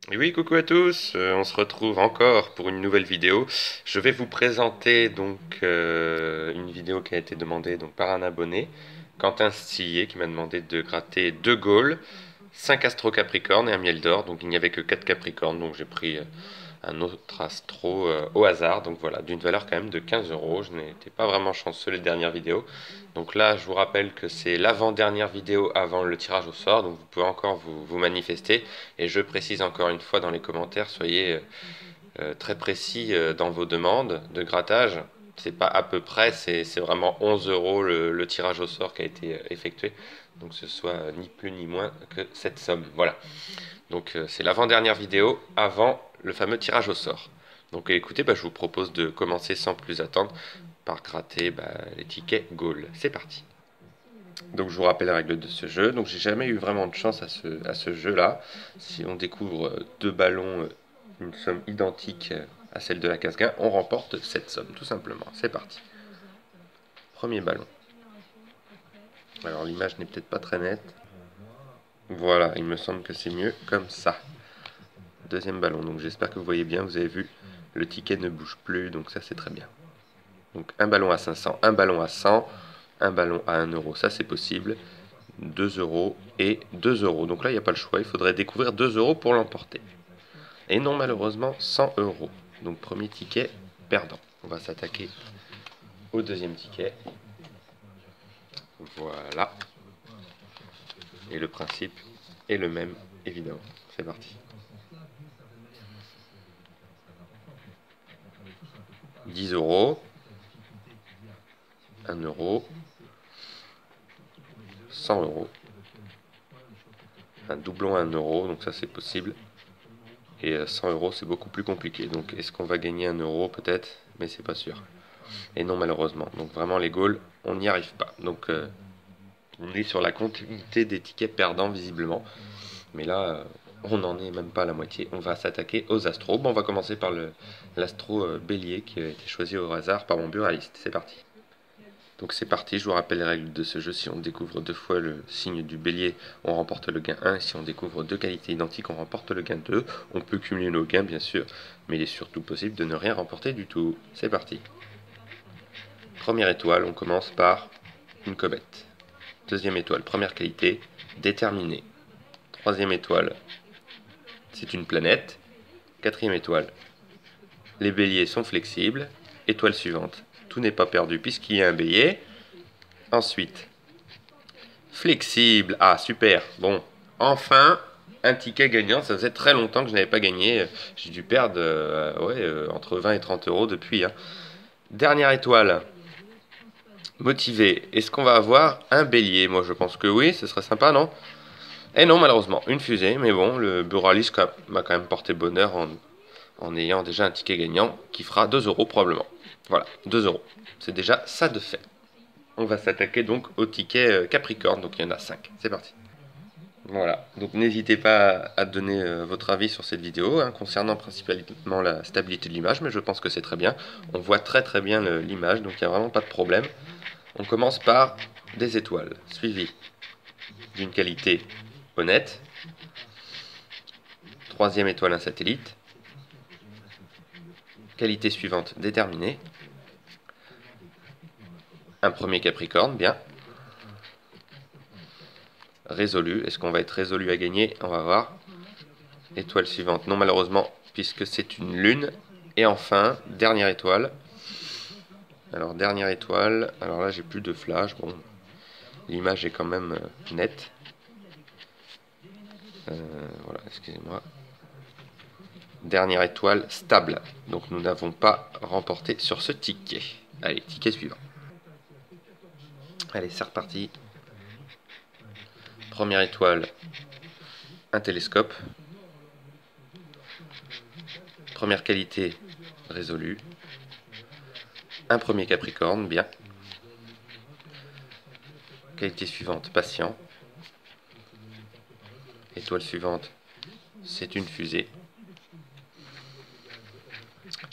Et oui, coucou à tous, on se retrouve encore pour une nouvelle vidéo. Je vais vous présenter une vidéo qui a été demandée par un abonné, Quentin Stillet, qui m'a demandé de gratter 2 Gaules, 5 Astro Capricorne et un miel d'or. Donc il n'y avait que 4 Capricornes, donc j'ai pris un autre Astro au hasard. Donc voilà, d'une valeur quand même de 15 euros. Je n'étais pas vraiment chanceux les dernières vidéos. Donc là, je vous rappelle que c'est l'avant-dernière vidéo avant le tirage au sort, donc vous pouvez encore vous manifester. Et je précise encore une fois dans les commentaires, soyez très précis dans vos demandes de grattage. C'est pas à peu près, c'est vraiment 11 euros le tirage au sort qui a été effectué. Donc ce soit ni plus ni moins que cette somme. Voilà. Donc c'est l'avant-dernière vidéo avant le fameux tirage au sort. Donc écoutez, je vous propose de commencer sans plus attendre par gratter les tickets Goal. C'est parti. Donc je vous rappelle les règles de ce jeu. Donc j'ai jamais eu vraiment de chance à ce jeu-là. Si on découvre deux ballons, une somme identique à celle de la casse-gain, on remporte cette somme, tout simplement. C'est parti. Premier ballon. Alors l'image n'est peut-être pas très nette. Voilà, il me semble que c'est mieux comme ça. Deuxième ballon, donc j'espère que vous voyez bien, vous avez vu, le ticket ne bouge plus, donc ça c'est très bien. Donc un ballon à 500, un ballon à 100, un ballon à 1 euro, ça c'est possible. 2 euros et 2 euros. Donc là, il n'y a pas le choix, il faudrait découvrir 2 euros pour l'emporter. Et non, malheureusement, 100 euros. Donc premier ticket, perdant. On va s'attaquer au deuxième ticket. Voilà. Et le principe est le même, évidemment. C'est parti. 10 euros. 1 euro. 100 euros. Un doublon à 1 euro, donc ça c'est possible. Et 100 euros, c'est beaucoup plus compliqué. Donc est-ce qu'on va gagner 1 euro peut-être? Mais c'est pas sûr. Et non, malheureusement. Donc vraiment, les Gaules, on n'y arrive pas. Donc on est sur la continuité des tickets perdants, visiblement. Mais là, on n'en est même pas à la moitié. On va s'attaquer aux astros. Bon, on va commencer par l'astro bélier qui a été choisi au hasard par mon buraliste. C'est parti. Donc c'est parti, je vous rappelle les règles de ce jeu. Si on découvre deux fois le signe du bélier, on remporte le gain 1. Si on découvre deux qualités identiques, on remporte le gain 2. On peut cumuler nos gains, bien sûr, mais il est surtout possible de ne rien remporter du tout. C'est parti. Première étoile, on commence par une comète. Deuxième étoile, première qualité, déterminée. Troisième étoile, c'est une planète. Quatrième étoile, les béliers sont flexibles. Étoile suivante, tout n'est pas perdu puisqu'il y a un bélier. Ensuite, flexible. Ah, super. Bon, enfin, un ticket gagnant. Ça faisait très longtemps que je n'avais pas gagné. J'ai dû perdre entre 20 et 30 euros depuis. Dernière étoile, motivé. Est-ce qu'on va avoir un bélier? Moi, je pense que oui. Ce serait sympa, non? Et non, malheureusement, une fusée. Mais bon, le buraliste m'a quand même porté bonheur en ayant déjà un ticket gagnant qui fera 2 euros probablement. Voilà, 2 euros. C'est déjà ça de fait. On va s'attaquer donc au ticket Capricorne, donc il y en a 5. C'est parti. Voilà, donc n'hésitez pas à donner votre avis sur cette vidéo, concernant principalement la stabilité de l'image, mais je pense que c'est très bien. On voit très très bien l'image, donc il n'y a vraiment pas de problème. On commence par des étoiles, suivies d'une qualité honnête. Troisième étoile, un satellite. Qualité suivante, déterminée. Un premier Capricorne, bien. Résolu, est-ce qu'on va être résolu à gagner? On va voir. Étoile suivante, non malheureusement, puisque c'est une lune. Et enfin, dernière étoile. Alors, dernière étoile, alors là j'ai plus de flash, bon, l'image est quand même nette. Voilà, excusez-moi. Dernière étoile, stable. Donc nous n'avons pas remporté sur ce ticket. Allez, ticket suivant. Allez, c'est reparti. Première étoile, un télescope. Première qualité, résolu. Un premier Capricorne, bien. Qualité suivante, patient. Étoile suivante, c'est une fusée.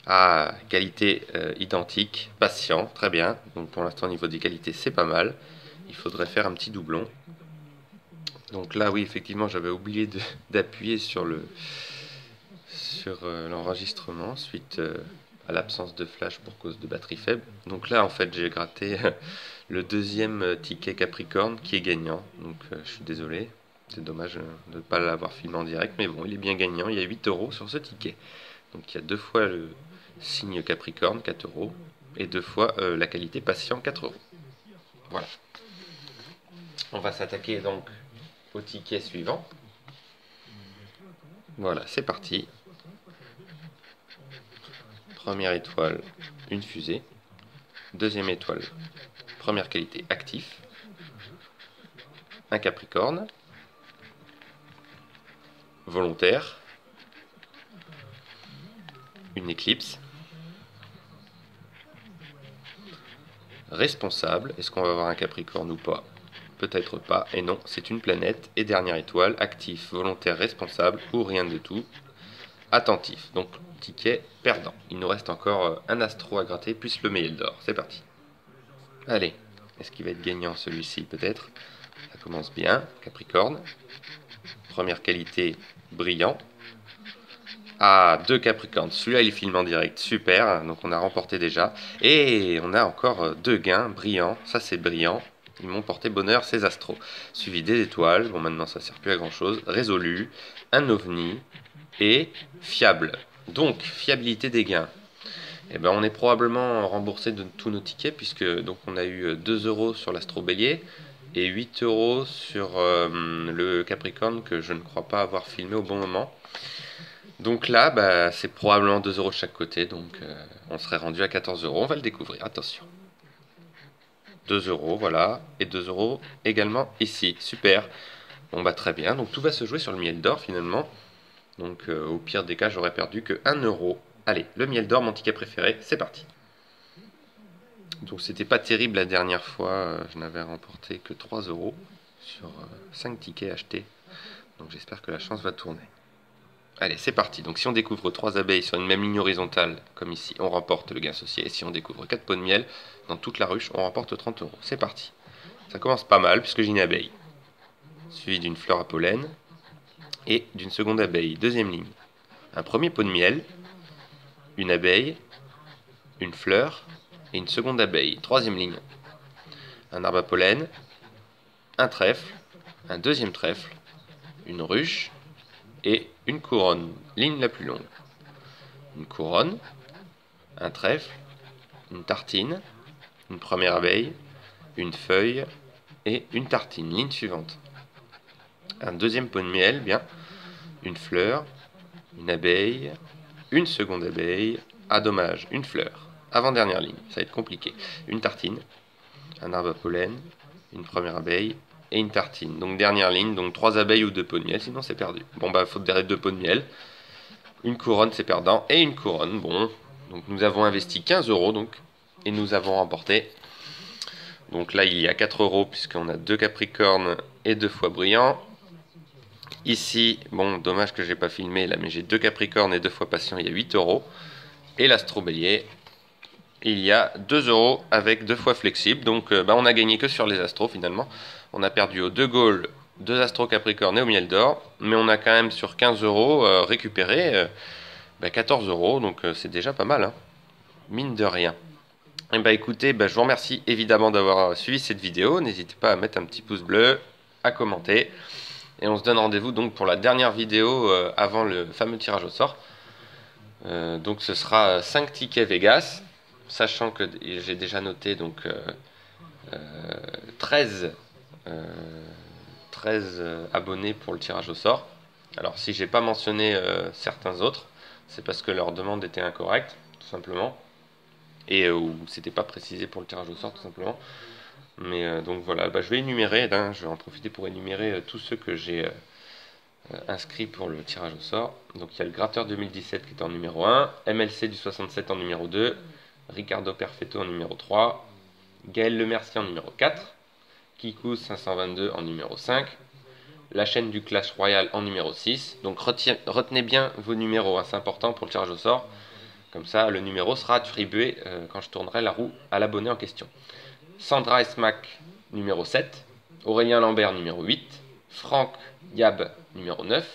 Ah, qualité identique, patient, très bien. Donc pour l'instant, au niveau des qualités, c'est pas mal. Il faudrait faire un petit doublon. Donc là, oui, effectivement, j'avais oublié d'appuyer sur sur l'enregistrement suite à l'absence de flash pour cause de batterie faible. Donc là en fait j'ai gratté le deuxième ticket Capricorne qui est gagnant. Donc je suis désolé, c'est dommage de ne pas l'avoir filmé en direct, mais bon il est bien gagnant, il y a 8 € sur ce ticket. Donc il y a deux fois le signe Capricorne, 4 €, et deux fois la qualité patient, 4 €. Voilà. On va s'attaquer donc au ticket suivant. Voilà, c'est parti. Première étoile, une fusée. Deuxième étoile, première qualité, actif. Un Capricorne. Volontaire. Une éclipse. Responsable, est-ce qu'on va avoir un Capricorne ou pas? Peut-être pas, et non, c'est une planète. Et dernière étoile, actif, volontaire, responsable, ou rien de tout. Attentif, donc ticket perdant. Il nous reste encore un astro à gratter, plus le mail d'or. C'est parti. Allez, est-ce qu'il va être gagnant celui-ci? Peut-être. Ça commence bien, Capricorne. Première qualité, brillant. Ah, deux Capricornes. Celui-là, il filme en direct. Super. Donc, on a remporté déjà. Et on a encore deux gains. Brillants. Ça, c'est brillant. Ils m'ont porté bonheur, ces astros. Suivi des étoiles. Bon, maintenant, ça ne sert plus à grand-chose. Résolu. Un ovni. Et fiable. Donc, fiabilité des gains. Eh ben, on est probablement remboursé de tous nos tickets, puisque donc on a eu 2 € sur l'astro bélier et 8 € sur le Capricorne, que je ne crois pas avoir filmé au bon moment. Donc là, bah, c'est probablement 2 € de chaque côté, donc on serait rendu à 14 €. On va le découvrir, attention. 2 €, voilà, et 2 € également ici, super. Bon bah très bien, donc tout va se jouer sur le miel d'or finalement. Donc au pire des cas, j'aurais perdu que 1 €. Allez, le miel d'or, mon ticket préféré, c'est parti. Donc c'était pas terrible la dernière fois, je n'avais remporté que 3 € sur 5 tickets achetés. Donc j'espère que la chance va tourner. Allez, c'est parti. Donc si on découvre 3 abeilles sur une même ligne horizontale, comme ici, on remporte le gain associé. Et si on découvre 4 pots de miel dans toute la ruche, on remporte 30 €. C'est parti. Ça commence pas mal puisque j'ai une abeille, suivi d'une fleur à pollen et d'une seconde abeille. Deuxième ligne. Un premier pot de miel, une abeille, une fleur et une seconde abeille. Troisième ligne. Un arbre à pollen, un trèfle, un deuxième trèfle, une ruche et une couronne. Ligne la plus longue. Une couronne, un trèfle, une tartine, une première abeille, une feuille et une tartine. Ligne suivante. Un deuxième pot de miel, bien. Une fleur, une abeille, une seconde abeille. Ah dommage, une fleur. Avant-dernière ligne, ça va être compliqué. Une tartine, un arbre à pollen, une première abeille et une tartine. Donc dernière ligne, donc 3 abeilles ou 2 pots de miel, sinon c'est perdu. Bon bah faute derrière 2 pots de miel. Une couronne, c'est perdant. Et une couronne, bon. Donc nous avons investi 15 € donc. Et nous avons remporté. Donc là il y a 4 € puisqu'on a 2 Capricornes et 2 fois brillant. Ici, bon dommage que j'ai pas filmé là, mais j'ai 2 Capricornes et 2 fois patient, il y a 8 €. Et l'astro bélier, il y a 2 € avec 2 fois flexible. Donc bah, on a gagné que sur les astros finalement. On a perdu aux 2 Gaules, 2 astros Capricorne et au miel d'or. Mais on a quand même sur 15 € récupéré 14 €. Donc c'est déjà pas mal, hein. Mine de rien. Et bah écoutez, je vous remercie évidemment d'avoir suivi cette vidéo. N'hésitez pas à mettre un petit pouce bleu, à commenter. Et on se donne rendez-vous donc pour la dernière vidéo avant le fameux tirage au sort. Donc ce sera 5 tickets Vegas, sachant que j'ai déjà noté donc 13 abonnés pour le tirage au sort. Alors si j'ai pas mentionné certains autres, c'est parce que leur demande était incorrecte, tout simplement, et ou c'était pas précisé pour le tirage au sort, tout simplement. Mais donc voilà, je vais énumérer, je vais en profiter pour énumérer tous ceux que j'ai inscrits pour le tirage au sort. Donc il y a le Gratteur 2017 qui est en numéro 1, MLC du 67 en numéro 2, Ricardo Perfetto en numéro 3, Gaël Lemercier en numéro 4, Kikou 522 en numéro 5, la chaîne du Clash Royale en numéro 6. Donc retenez bien vos numéros, hein, c'est important pour le tirage au sort. Comme ça, le numéro sera attribué quand je tournerai la roue à l'abonné en question. Sandra Esmac, numéro 7. Aurélien Lambert, numéro 8. Franck Yab, numéro 9.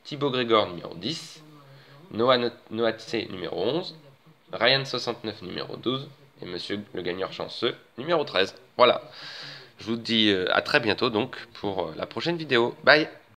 Thibaut Grégor, numéro 10. Noah C numéro 11, Ryan69 numéro 12 et Monsieur le gagnant chanceux numéro 13. Voilà. Je vous dis à très bientôt donc pour la prochaine vidéo. Bye!